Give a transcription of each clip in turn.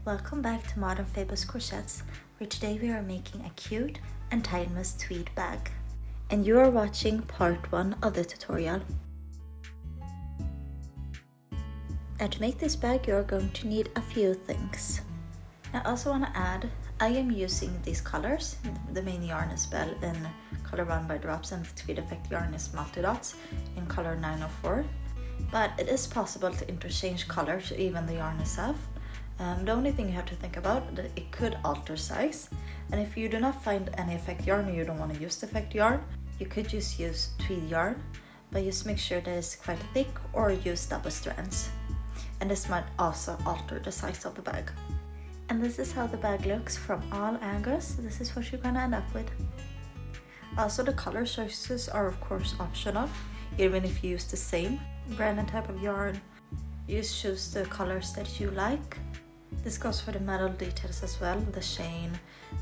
Welcome back to Modern Famous Crochets, where today we are making a cute and timeless tweed bag. And you are watching part 1 of the tutorial. And to make this bag you are going to need a few things. I also want to add, I am using these colors. The main yarn is Bell in color Run by Drops, and the tweed effect yarn is Multi Dots in color 904. But it is possible to interchange color to even the yarn itself. The only thing you have to think about is that it could alter size, and if you do not find any effect yarn or you don't want to use the effect yarn, you could just use tweed yarn, but just make sure that it's quite thick or use double strands. And this might also alter the size of the bag. And this is how the bag looks from all angles. This is what you're gonna end up with. Also, the color choices are of course optional, even if you use the same brand and type of yarn. You just choose the colors that you like. This goes for the metal details as well, the chain,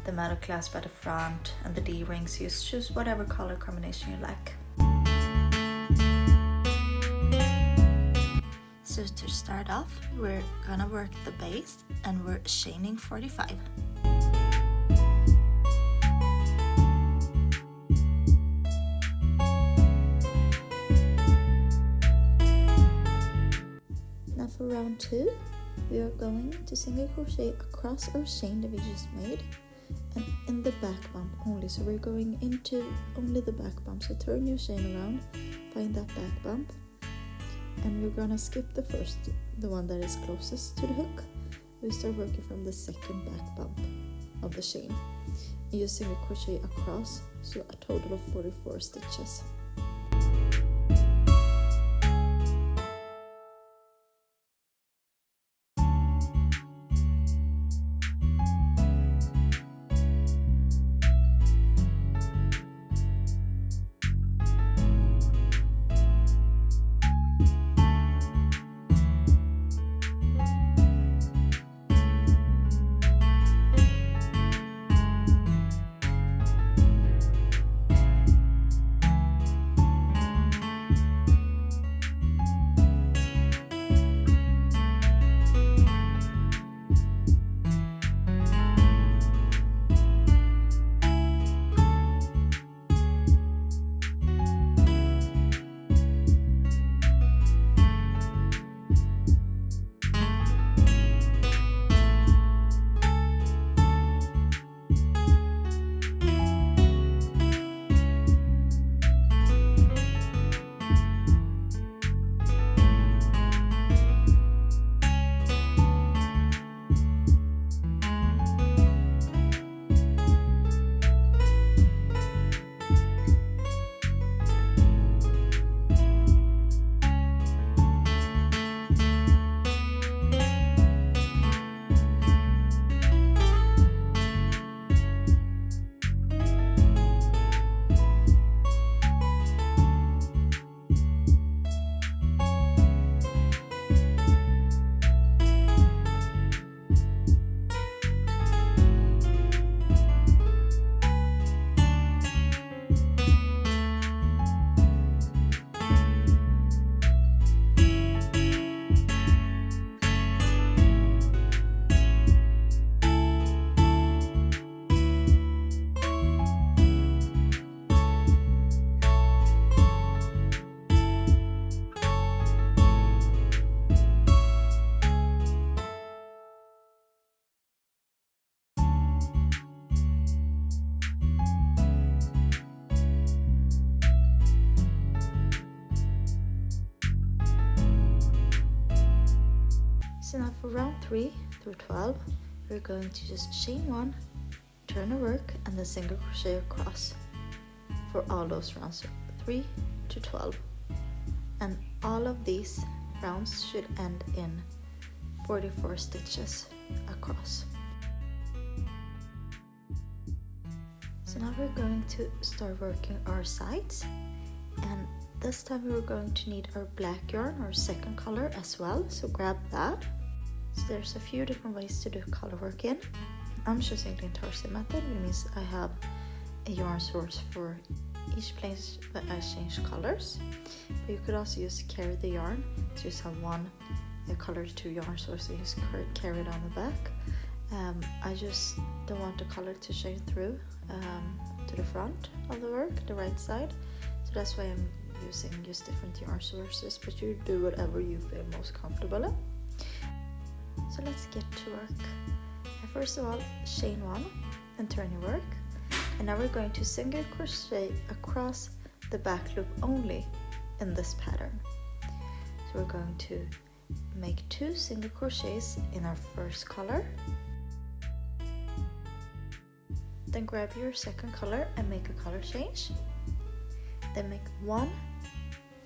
the metal clasp at the front, and the D-rings. You just choose whatever color combination you like. So to start off, we're gonna work the base and we're chaining 45. Now for round 2, we are going to single crochet across our chain that we just made and in the back bump only. So we're going into only the back bump. So turn your chain around, find that back bump, and we're gonna skip the first, the one that is closest to the hook. We start working from the second back bump of the chain. And you single crochet across, so a total of 44 stitches. So now for round 3 through 12, we're going to just chain 1, turn a work, and then single crochet across for all those rounds, so 3 to 12. And all of these rounds should end in 44 stitches across. So now we're going to start working our sides, and this time we're going to need our black yarn, our second color as well, so grab that. So there's a few different ways to do color work in. I'm choosing the intarsia method, which means I have a yarn source for each place that I change colors. But you could also use carry the yarn, so you just have one color to yarn source, so you just carry it on the back. I just don't want the color to shine through to the front of the work, the right side, so that's why I'm using just different yarn sources, but you do whatever you feel most comfortable in. So let's get to work. First of all, chain 1 and turn your work, and now we're going to single crochet across the back loop only in this pattern. So we're going to make 2 single crochets in our first color, then grab your second color and make a color change, then make 1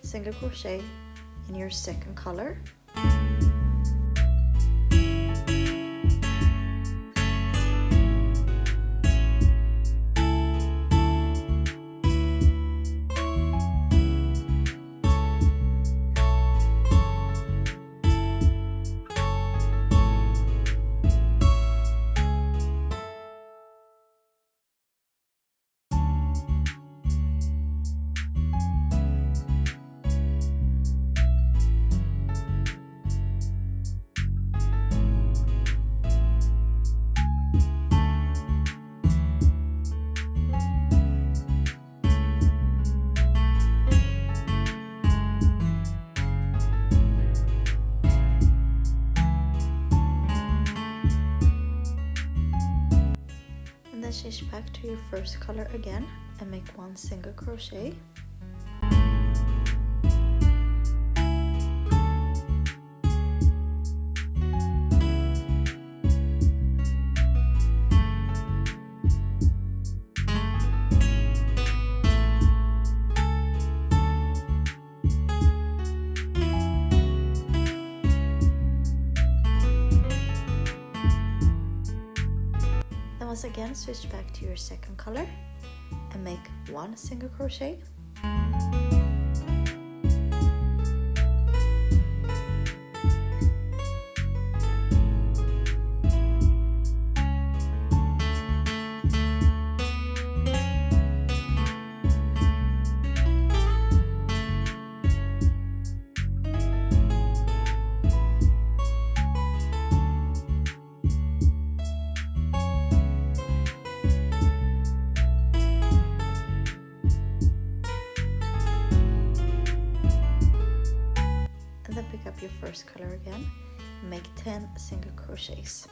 single crochet in your second color, change back to your first color again and make 1 single crochet. Once again, switch back to your second color and make 1 single crochet. Pick up your first color again and make 10 single crochets.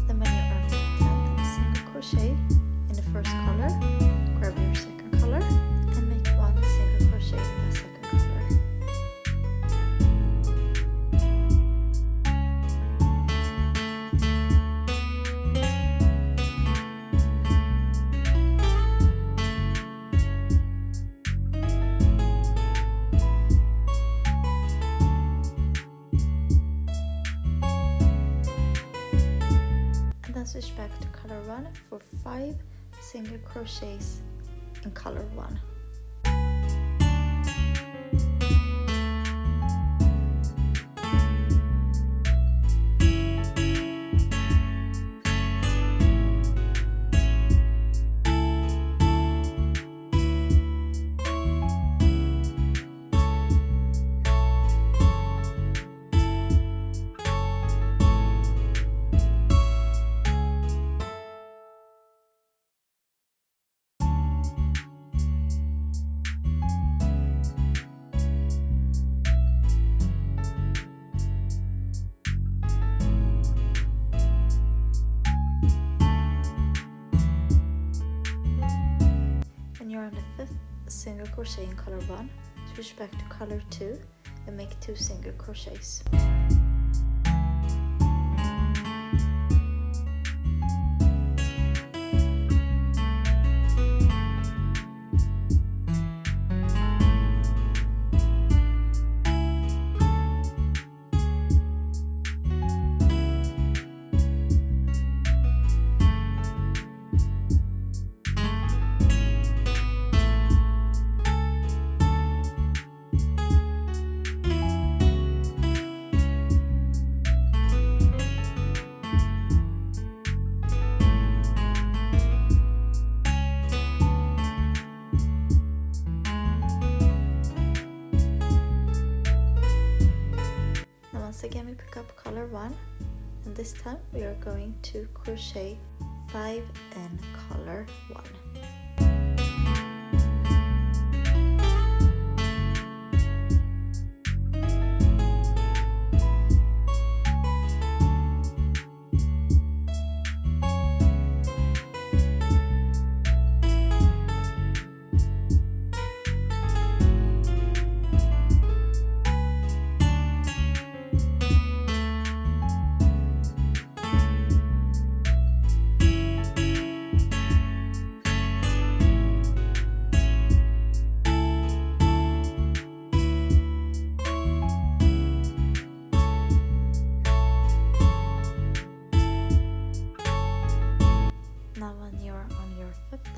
Then when you are done, then single crochet in the first color, grab your second color and make 1 single crochet in the second color. Then switch back to color 1 for 5 single crochets in color 1. you're on the 5th single crochet in color 1, switch back to color 2 and make 2 single crochets. Once again we pick up color 1, and this time we are going to crochet 5 in color 1.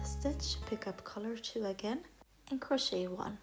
Stitch, pick up color 2 again and crochet 1.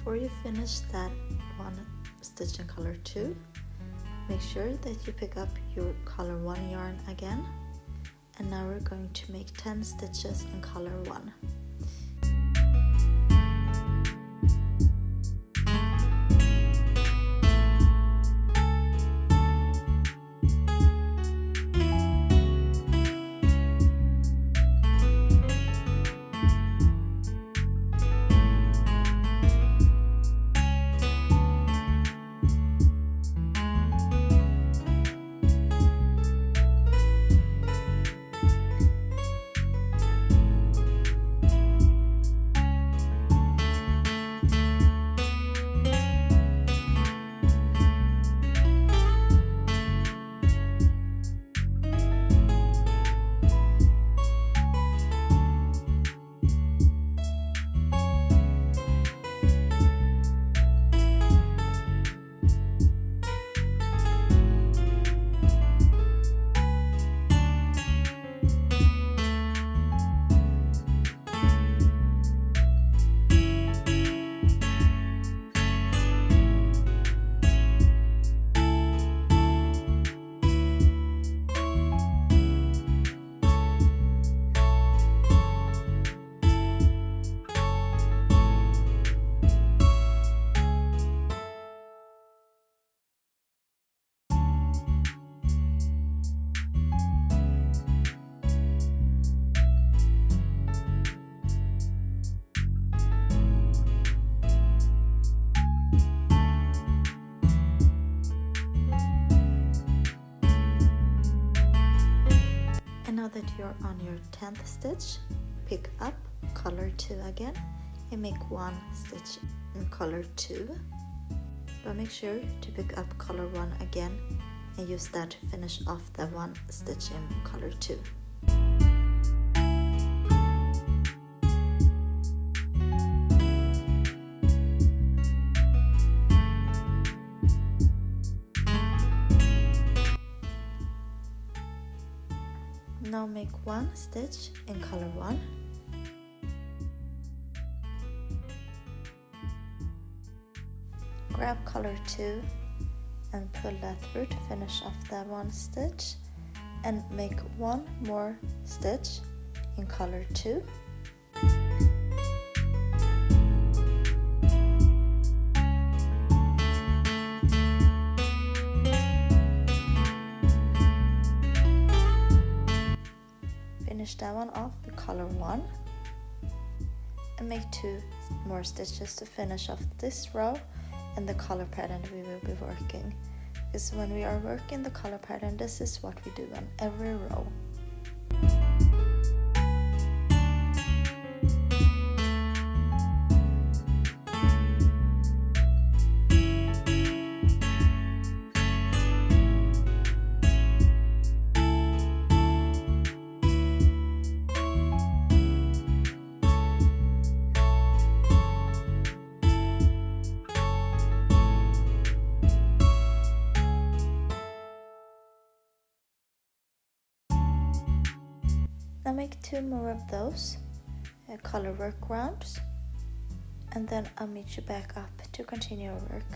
Before you finish that one stitch in color 2, make sure that you pick up your color 1 yarn again, and now we're going to make 10 stitches in color 1. Now that you're on your 10th stitch, pick up color 2 again and make 1 stitch in color 2, but make sure to pick up color 1 again and use that to finish off the 1 stitch in color 2. Now make 1 stitch in color 1. Grab color 2 and pull that through to finish off that 1 stitch, and make 1 more stitch in color 2. that one off with color 1 and make 2 more stitches to finish off this row and the color pattern we will be working. Because when we are working the color pattern, this is what we do on every row. Now make 2 more of those color work rounds, and then I'll meet you back up to continue our work.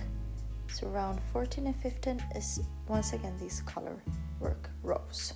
So round 14 and 15 is once again these color work rows.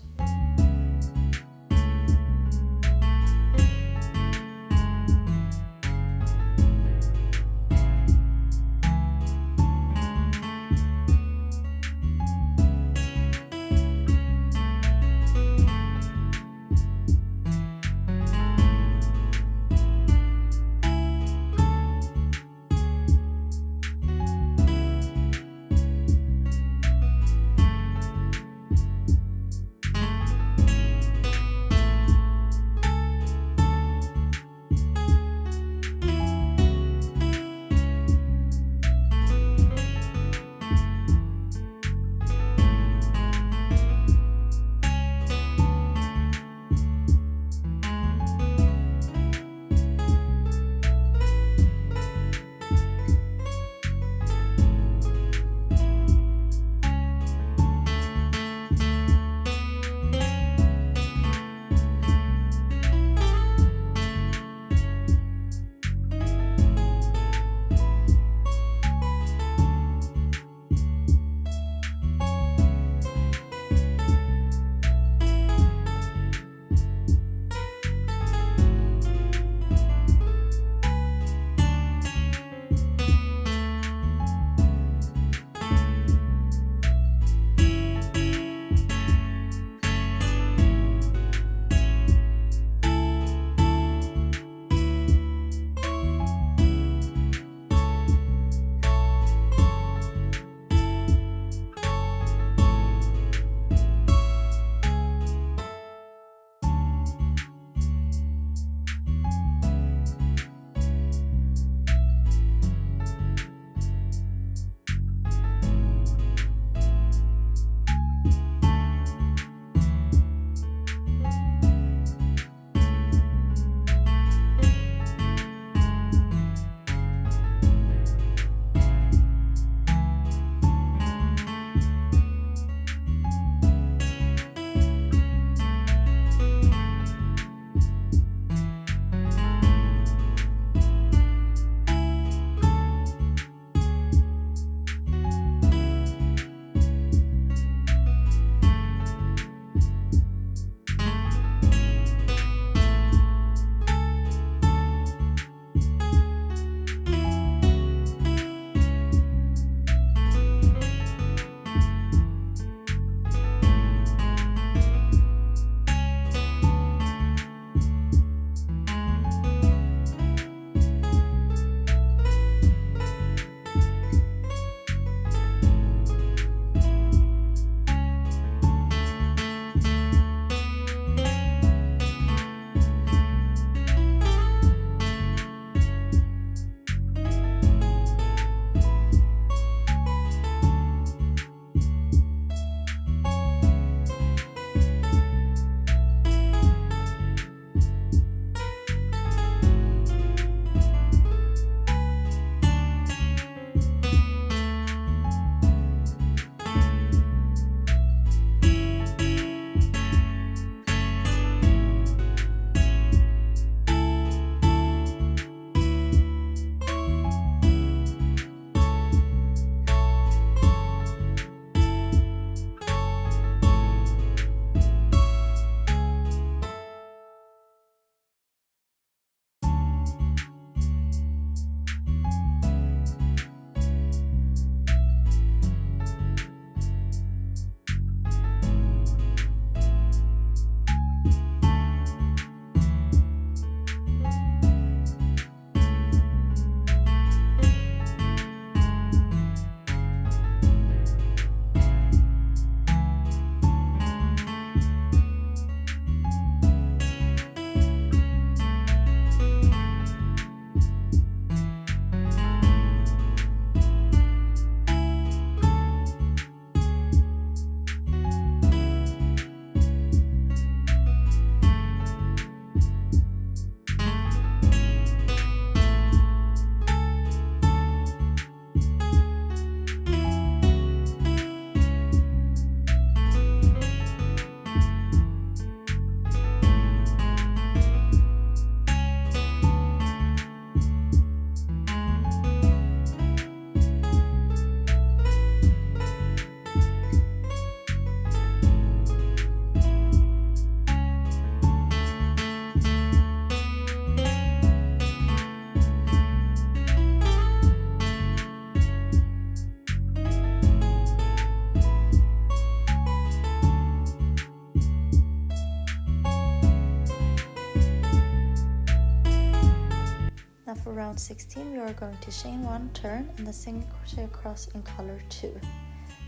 round 16 we are going to chain 1, turn, and then single crochet across in color 2,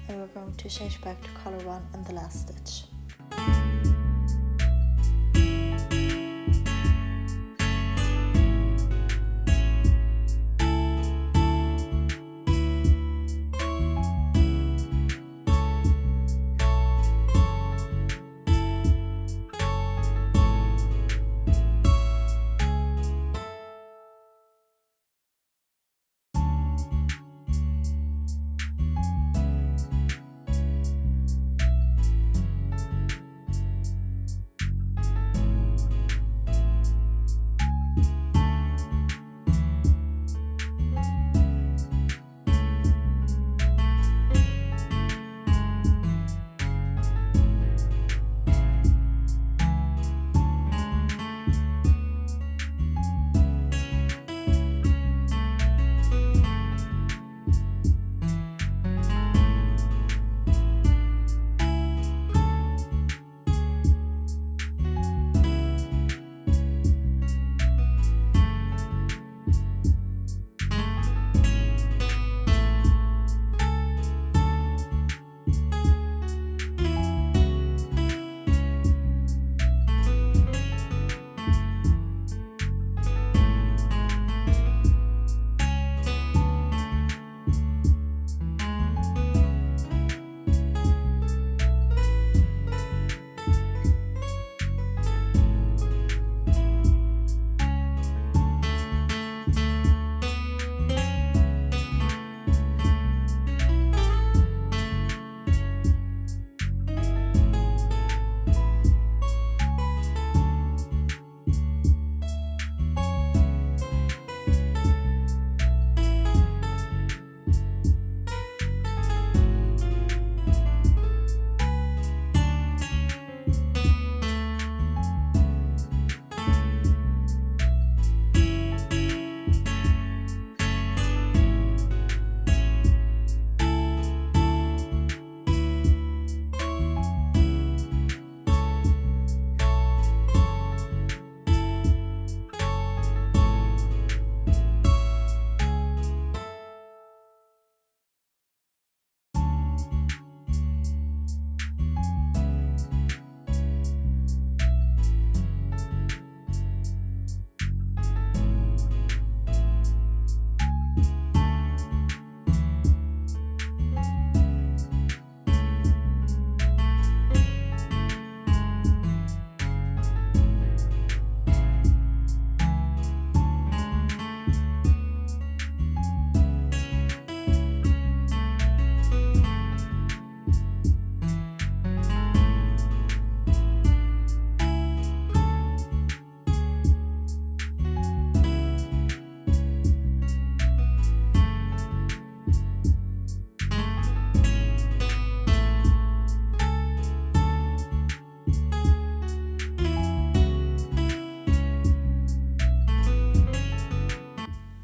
and we're going to change back to color 1 in the last stitch.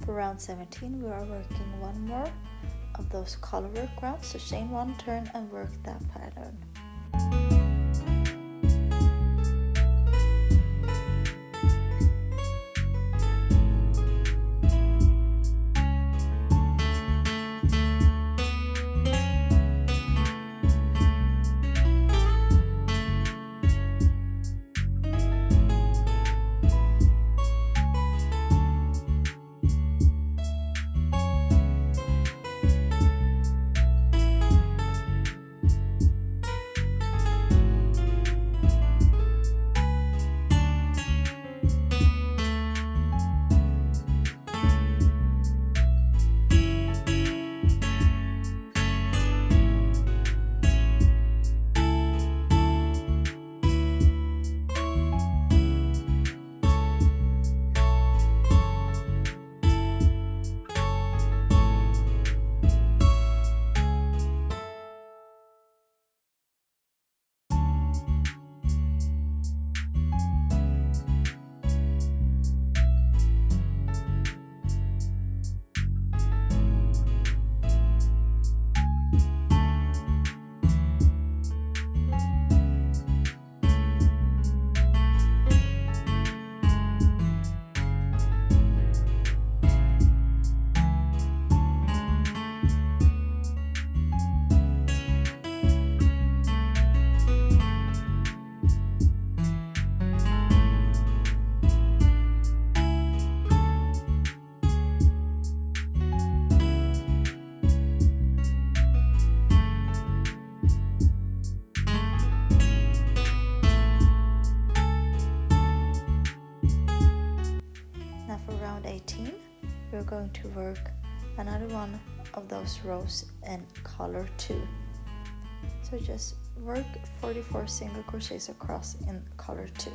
Round 17 we are working one more of those color work rounds, so chain 1, turn, and work that pattern. we're going to work another one of those rows in color 2. So just work 44 single crochets across in color 2.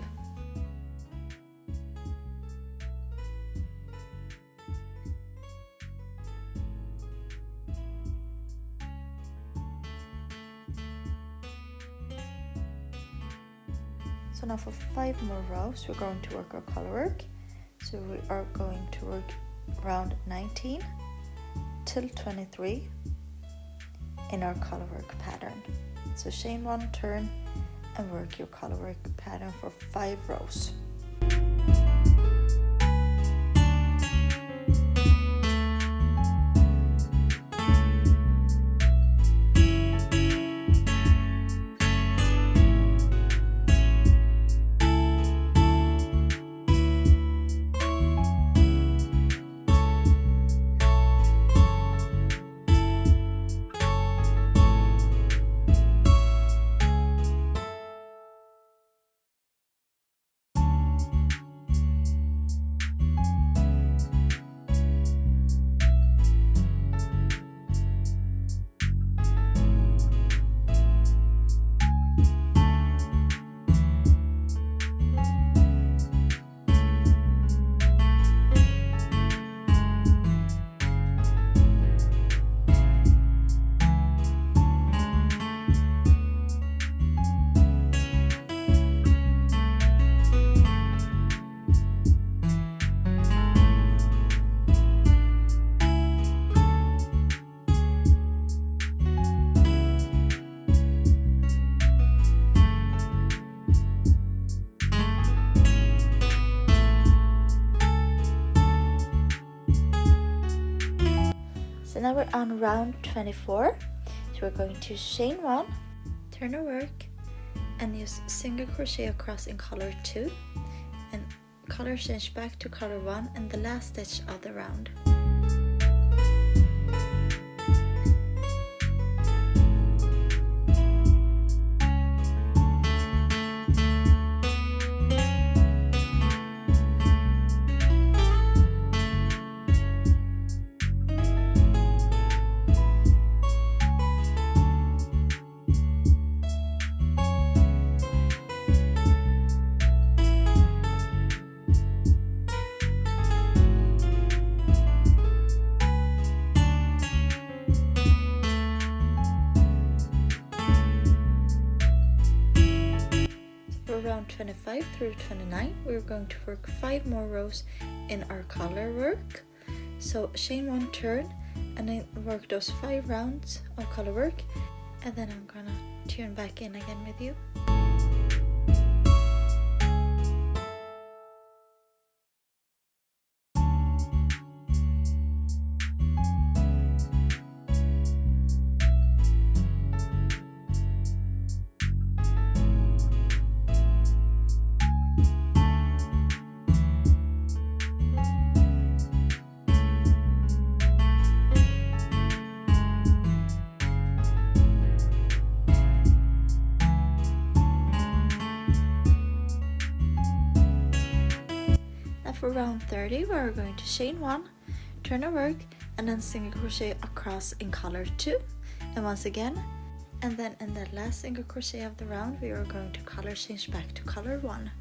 So now for 5 more rows we're going to work our color work. So we are going to work round 19 till 23 in our color work pattern. So chain 1, turn, and work your color work pattern for 5 rows. So now we're on round 24. So we're going to chain 1, turn our work, and use single crochet across in color 2, and color change back to color 1 in the last stitch of the round. Round 25 through 29 we're going to work 5 more rows in our color work. So chain 1, turn, and then work those 5 rounds of color work, and then I'm gonna turn back in again with you. For round 30 we're going to chain 1, turn our work, and then single crochet across in color 2, and once again, and then in the last single crochet of the round we are going to color change back to color 1.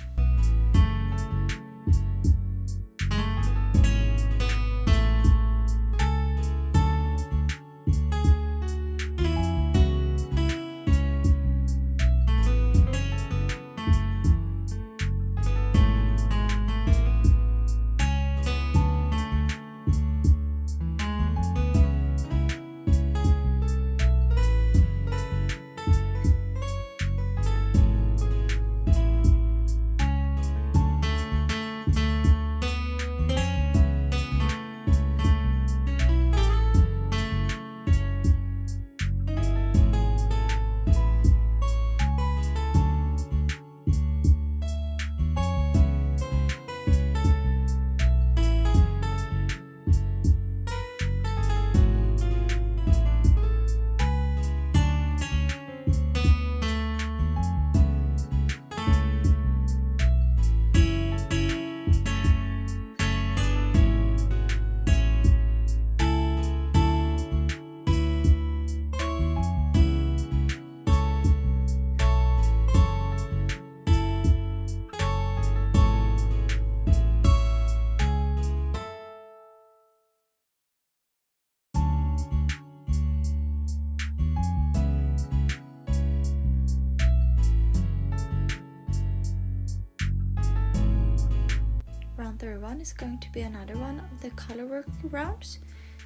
third one is going to be another one of the color work rounds.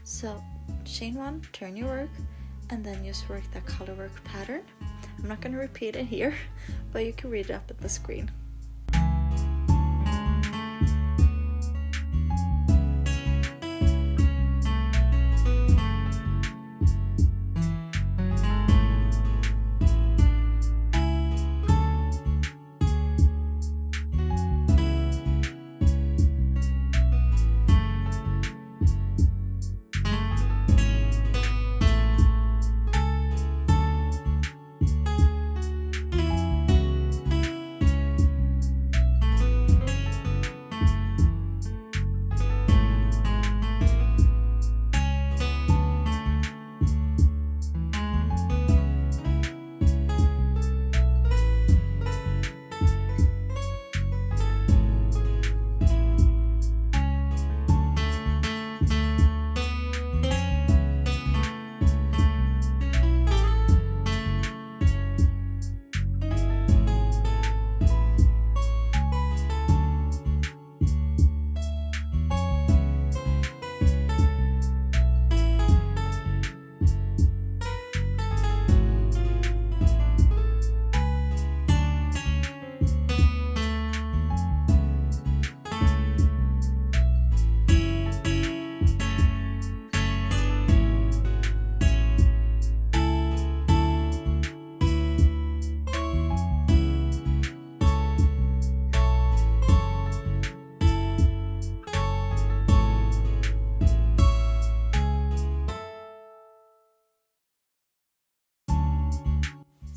So chain 1, turn your work, and then just work that color work pattern. I'm not going to repeat it here, but you can read it up at the screen.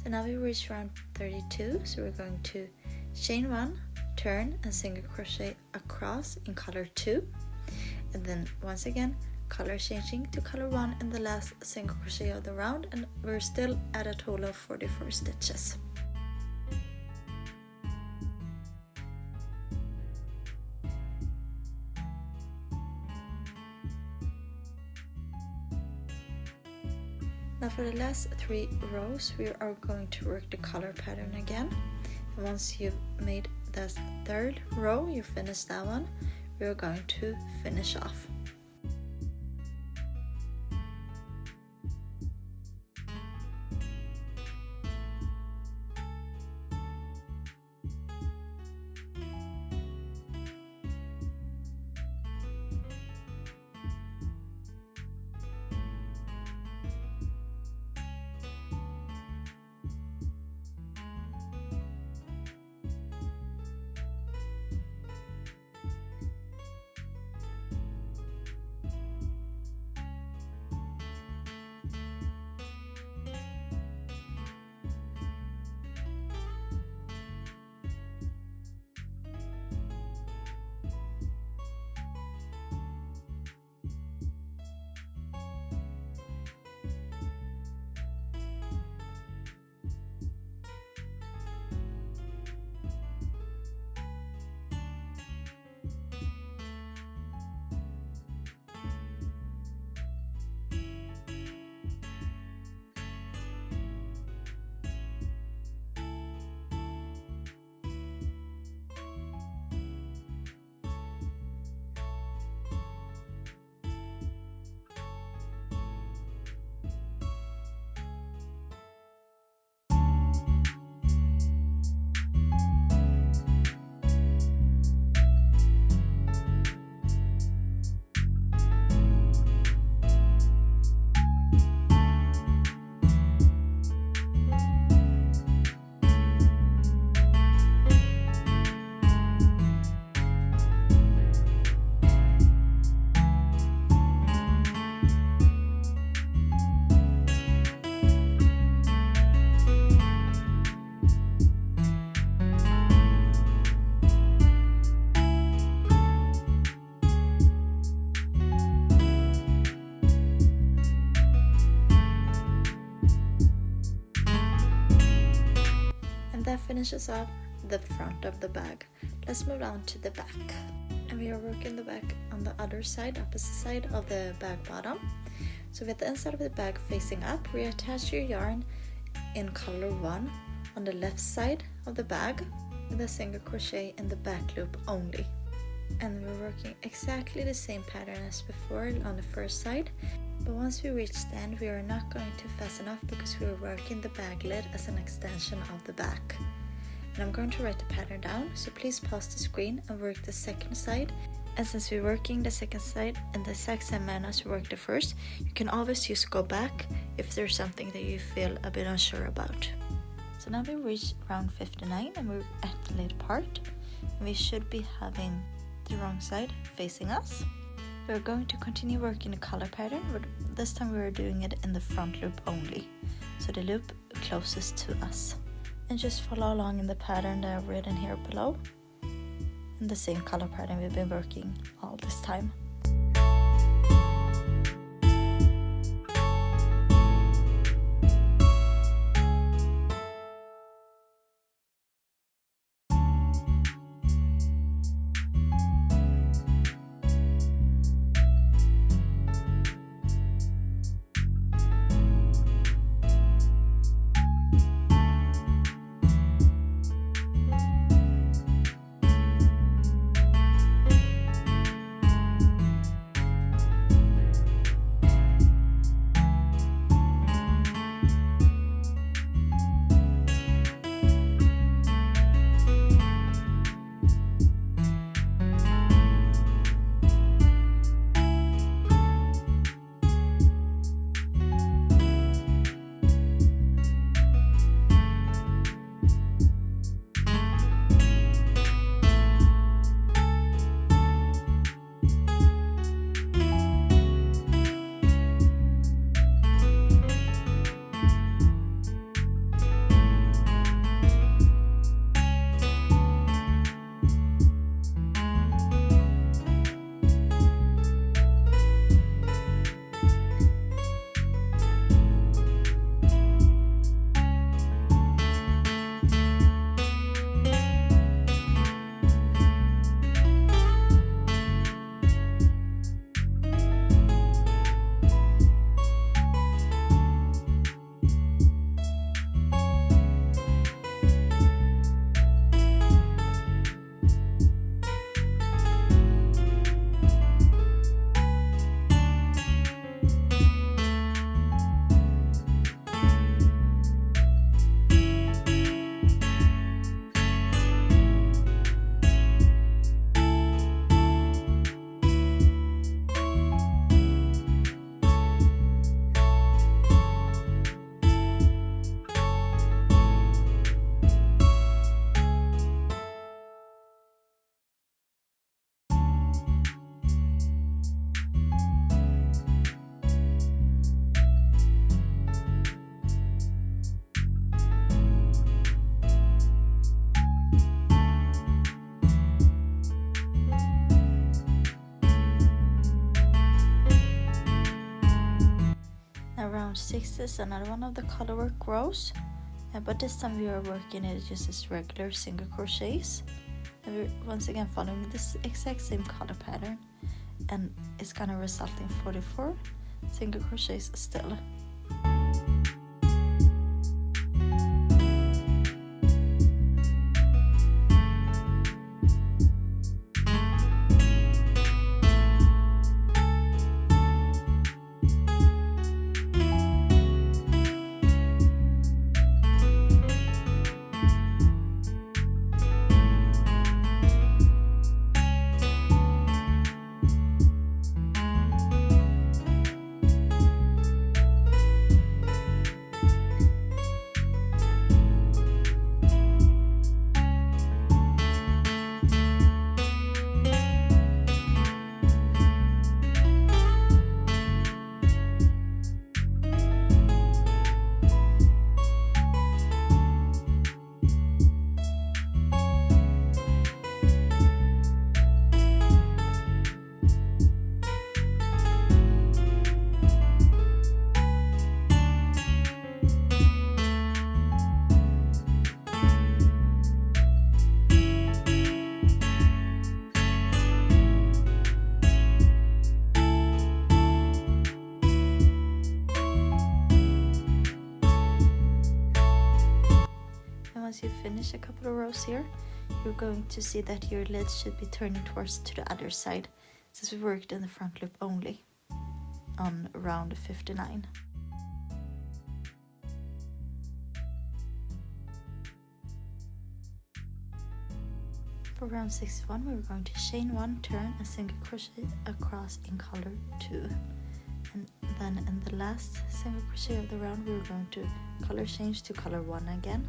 So now we reach round 32, so we're going to chain 1, turn and single crochet across in color 2, and then once again color changing to color 1 in the last single crochet of the round, and we're still at a total of 44 stitches. Now for the last 3 rows we are going to work the color pattern again, and once you've made the 3rd row, you finish that one, we are going to finish off. That finishes off the front of the bag. Let's move on to the back. And we are working the back on the other side, opposite side of the bag bottom. So with the inside of the bag facing up, reattach your yarn in color 1 on the left side of the bag with a single crochet in the back loop only. and we're working exactly the same pattern as before on the first side. But once we reach the end, we are not going to fasten off because we are working the bag lid as an extension of the back. And I'm going to write the pattern down, so please pause the screen and work the second side. And since we're working the second side in the exact same manner as we worked the first, you can always just go back if there's something that you feel a bit unsure about. So now we reached round 59 and we're at the lid part. And we should be having the wrong side facing us. We're going to continue working the color pattern, but this time we're doing it in the front loop only, so the loop closest to us. And just follow along in the pattern that I've written here below, in the same color pattern we've been working all this time. Round 6 is another one of the colorwork rows, but this time we are working it just as regular single crochets, and we're once again following this exact same color pattern, and it's gonna result in 44 single crochets still. Once you finish a couple of rows here, you're going to see that your lid should be turning towards to the other side, since we worked in the front loop only on round 59. For round 61, we're going to chain 1, turn, and single crochet across in color 2. And then in the last single crochet of the round, we're going to color change to color 1 again.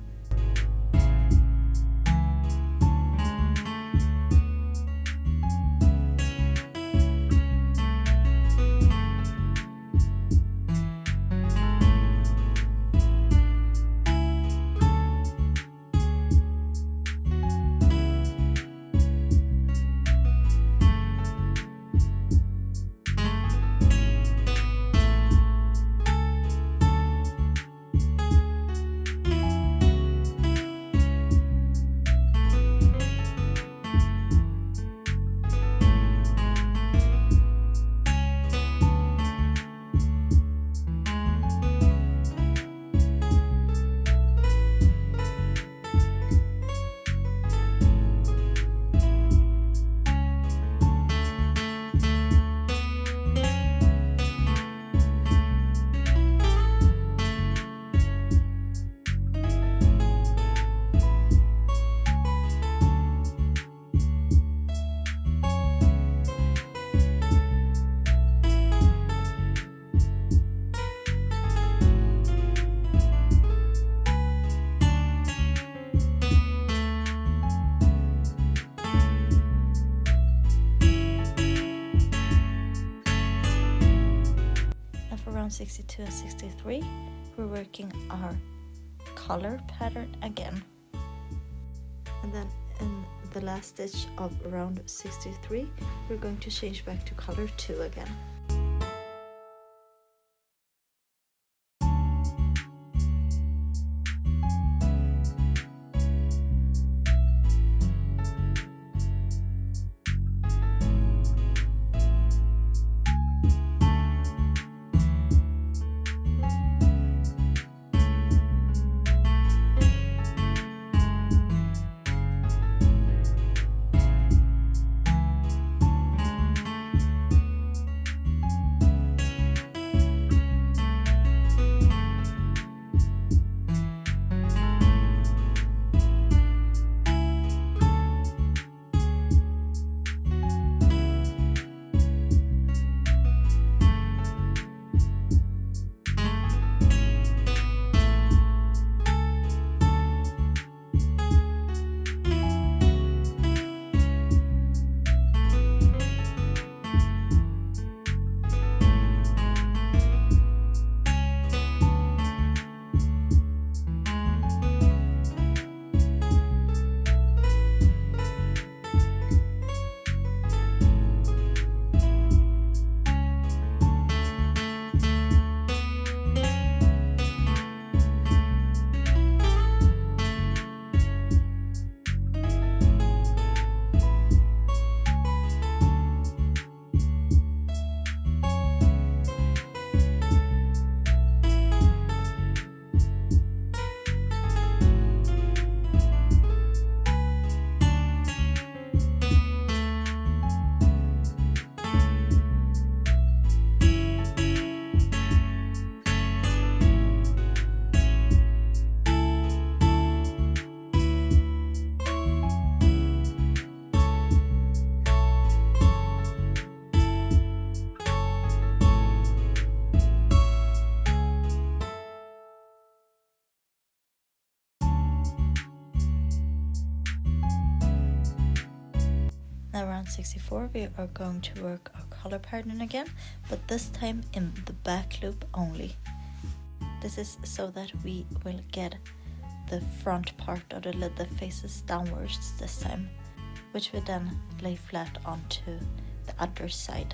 Round 62 and 63, we're working our color pattern again, and then in the last stitch of round 63 we're going to change back to color 2 again. Now round 64 we are going to work our color pattern again, but this time in the back loop only. This is so that we will get the front part of the lid that faces downwards this time, which we then lay flat onto the other side.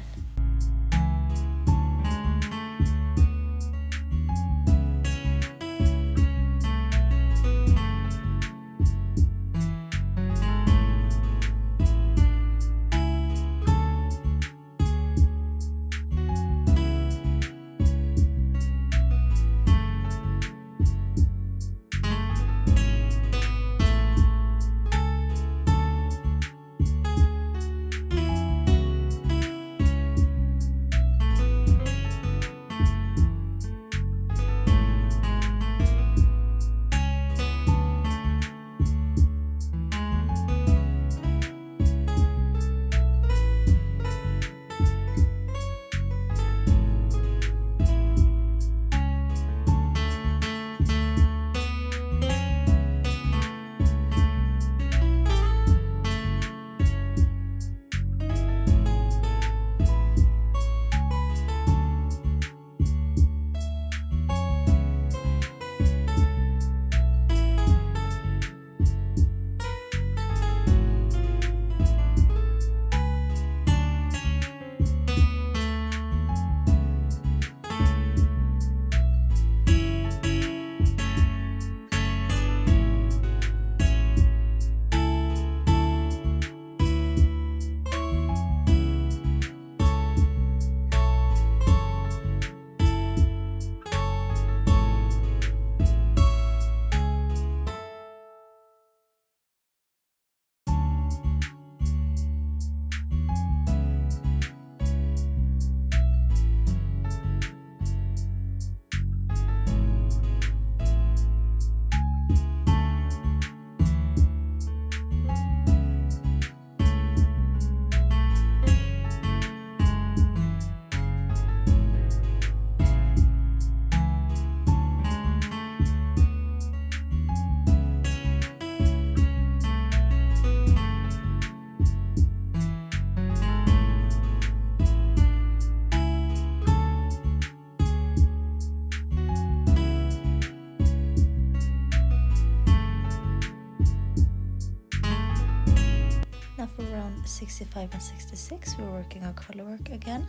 65 and 66 we're working on color work again,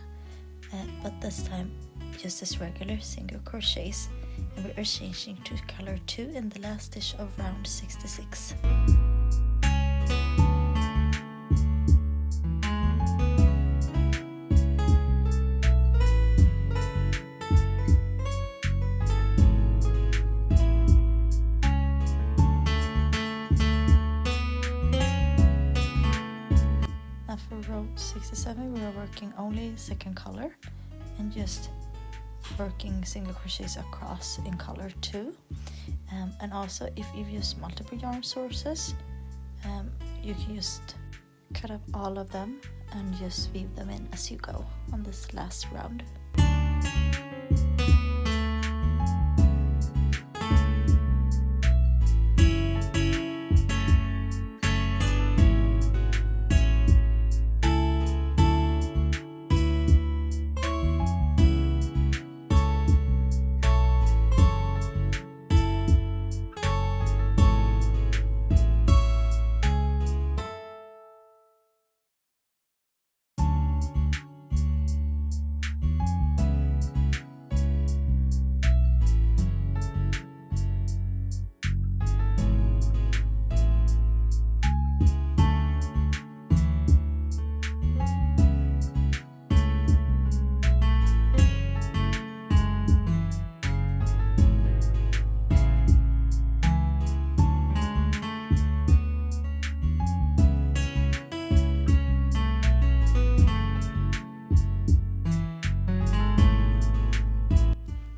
but this time just as regular single crochets, and we are changing to color 2 in the last stitch of round 66. For row 67 we are working only second color and just working single crochets across in color 2, and also if you use multiple yarn sources, you can just cut up all of them and just weave them in as you go on this last round.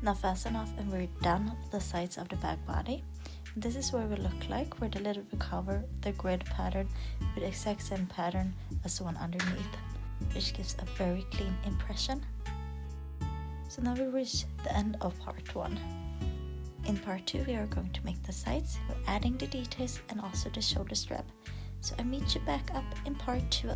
Now fasten off and we're done the sides of the back body. This is where we look like, where the little we cover the grid pattern with the exact same pattern as the one underneath, which gives a very clean impression. So now we reach the end of part 1. In part 2 we are going to make the sides, we're adding the details and also the shoulder strap. So I meet you back up in part 2.